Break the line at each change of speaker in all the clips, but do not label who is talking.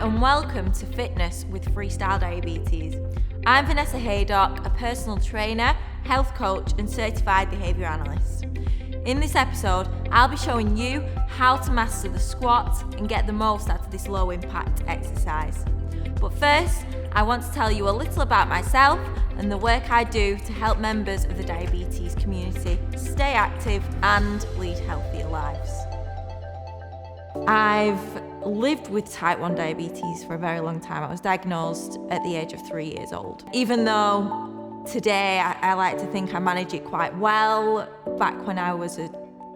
and welcome to Fitness with FreeStyle Diabetes. I'm Vanessa Haydock, a personal trainer, health coach and certified behaviour analyst. In this episode, I'll be showing you how to master the squat and get the most out of this low impact exercise. But first, I want to tell you a little about myself and the work I do to help members of the diabetes community stay active and lead healthier lives. I've lived with type 1 diabetes for a very long time. I was diagnosed at the age of 3 years old. Even though today I like to think I manage it quite well, back when I was a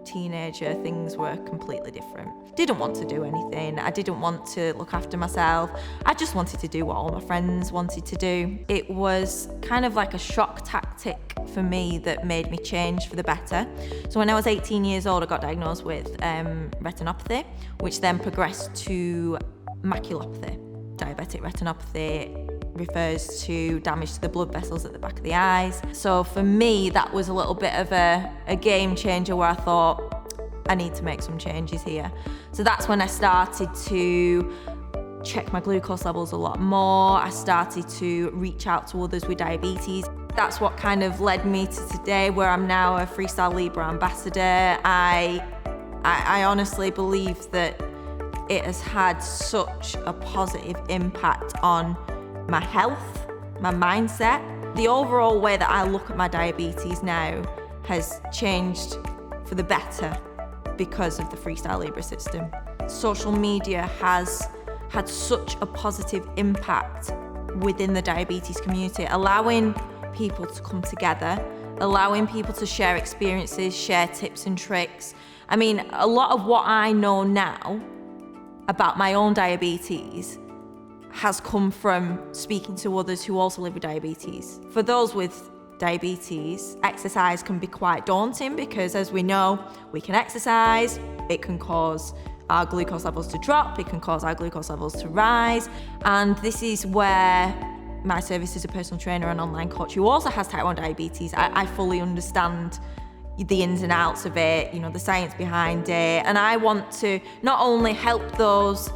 teenager, things were completely different. Didn't want to do anything. I didn't want to look after myself. I just wanted to do what all my friends wanted to do. It was kind of like a shock tactic for me that made me change for the better. So when I was 18 years old, I got diagnosed with retinopathy, which then progressed to maculopathy. Diabetic retinopathy refers to damage to the blood vessels at the back of the eyes. So for me, that was a little bit of a game changer where I thought, I need to make some changes here. So that's when I started to check my glucose levels a lot more. I started to reach out to others with diabetes. That's what kind of led me to today, where I'm now a FreeStyle Libre ambassador. I honestly believe that it has had such a positive impact on my health, my mindset. The overall way that I look at my diabetes now has changed for the better because of the FreeStyle Libre system. Social media has had such a positive impact within the diabetes community, allowing people to come together, allowing people to share experiences, share tips and tricks. I mean, a lot of what I know now about my own diabetes has come from speaking to others who also live with diabetes. For those with diabetes, exercise can be quite daunting because, as we know, we can exercise, it can cause our glucose levels to drop, it can cause our glucose levels to rise, and this is where my service as a personal trainer and online coach who also has type 1 diabetes, I fully understand the ins and outs of it, the science behind it, and I want to not only help those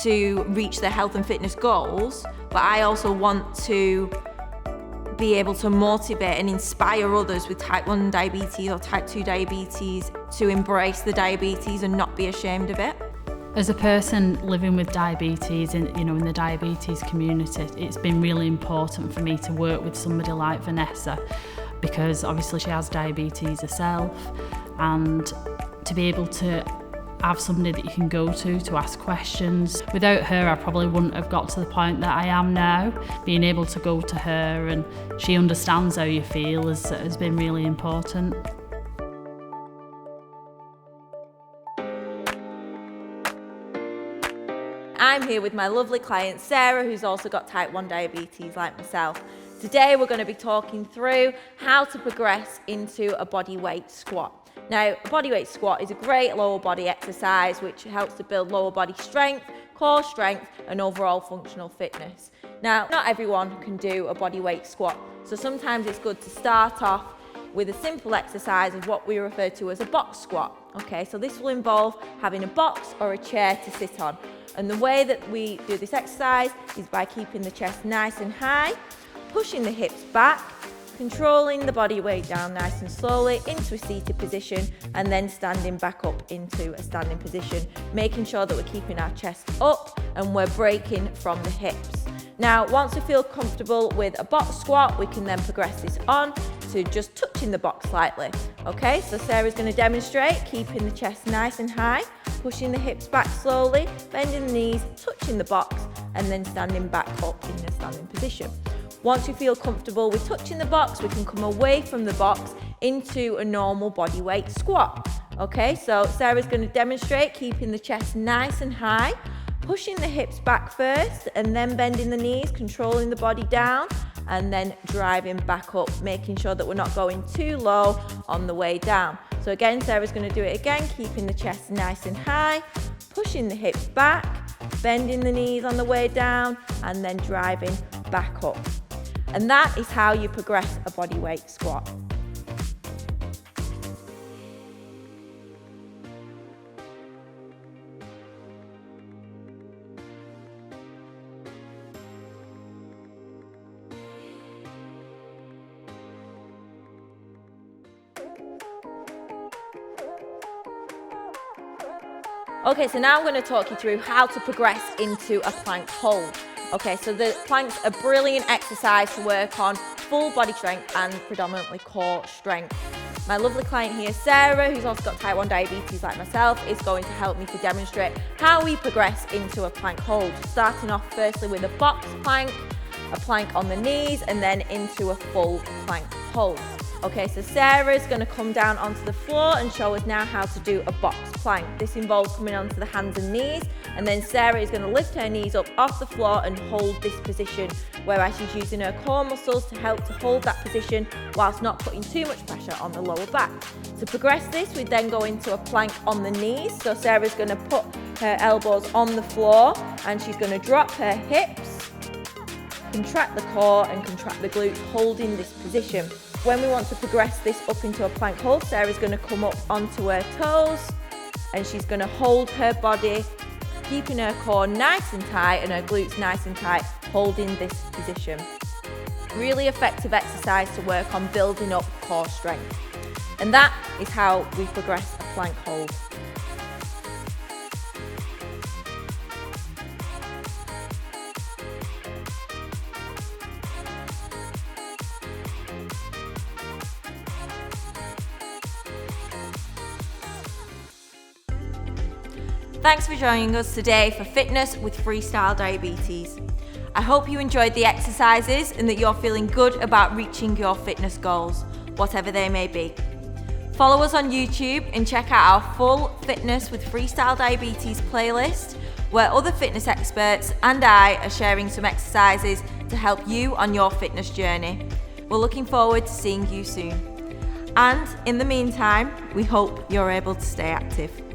to reach their health and fitness goals, but I also want to be able to motivate and inspire others with type 1 diabetes or type 2 diabetes to embrace the diabetes and not be ashamed of it.
As a person living with diabetes in the diabetes community, it's been really important for me to work with somebody like Vanessa, because obviously she has diabetes herself, and to be able to have somebody that you can go to ask questions. Without her, I probably wouldn't have got to the point that I am now. Being able to go to her and she understands how you feel has been really important.
I'm here with my lovely client Sarah, who's also got type 1 diabetes like myself. Today we're going to be talking through how to progress into a body weight squat. Now, a body weight squat is a great lower body exercise which helps to build lower body strength, core strength and overall functional fitness. Now, not everyone can do a body weight squat, so sometimes it's good to start off with a simple exercise of what we refer to as a box squat. Okay, so this will involve having a box or a chair to sit on. And the way that we do this exercise is by keeping the chest nice and high, pushing the hips back, controlling the body weight down nice and slowly into a seated position, and then standing back up into a standing position, making sure that we're keeping our chest up and we're breaking from the hips. Now, once we feel comfortable with a box squat, we can then progress this on to just touching the box slightly. Okay, so Sarah's going to demonstrate keeping the chest nice and high, pushing the hips back slowly, bending the knees, touching the box, and then standing back up in a standing position. Once we feel comfortable with touching the box, we can come away from the box into a normal body weight squat. Okay, so Sarah's going to demonstrate keeping the chest nice and high, pushing the hips back first, and then bending the knees, controlling the body down, and then driving back up, making sure that we're not going too low on the way down. So again, Sarah's going to do it again, keeping the chest nice and high, pushing the hips back, bending the knees on the way down, and then driving back up. And that is how you progress a body weight squat. Okay, so now I'm going to talk you through how to progress into a plank hold. Okay, so the planks are a brilliant exercise to work on full body strength and predominantly core strength. My lovely client here, Sarah, who's also got type 1 diabetes like myself, is going to help me to demonstrate how we progress into a plank hold. Starting off firstly with a box plank, a plank on the knees, and then into a full plank hold. Okay, so Sarah's going to come down onto the floor and show us now how to do a box plank. This involves coming onto the hands and knees, and then Sarah is going to lift her knees up off the floor and hold this position, whereas she's using her core muscles to help to hold that position whilst not putting too much pressure on the lower back. To progress this, we then go into a plank on the knees. So Sarah's going to put her elbows on the floor and she's going to drop her hips, contract the core and contract the glutes, holding this position. When we want to progress this up into a plank hold, Sarah's going to come up onto her toes and she's going to hold her body, keeping her core nice and tight and her glutes nice and tight, holding this position. Really effective exercise to work on building up core strength. And that is how we progress a plank hold. Thanks for joining us today for Fitness with FreeStyle Diabetes. I hope you enjoyed the exercises and that you're feeling good about reaching your fitness goals, whatever they may be. Follow us on YouTube and check out our full Fitness with FreeStyle Diabetes playlist, where other fitness experts and I are sharing some exercises to help you on your fitness journey. We're looking forward to seeing you soon. And in the meantime, we hope you're able to stay active.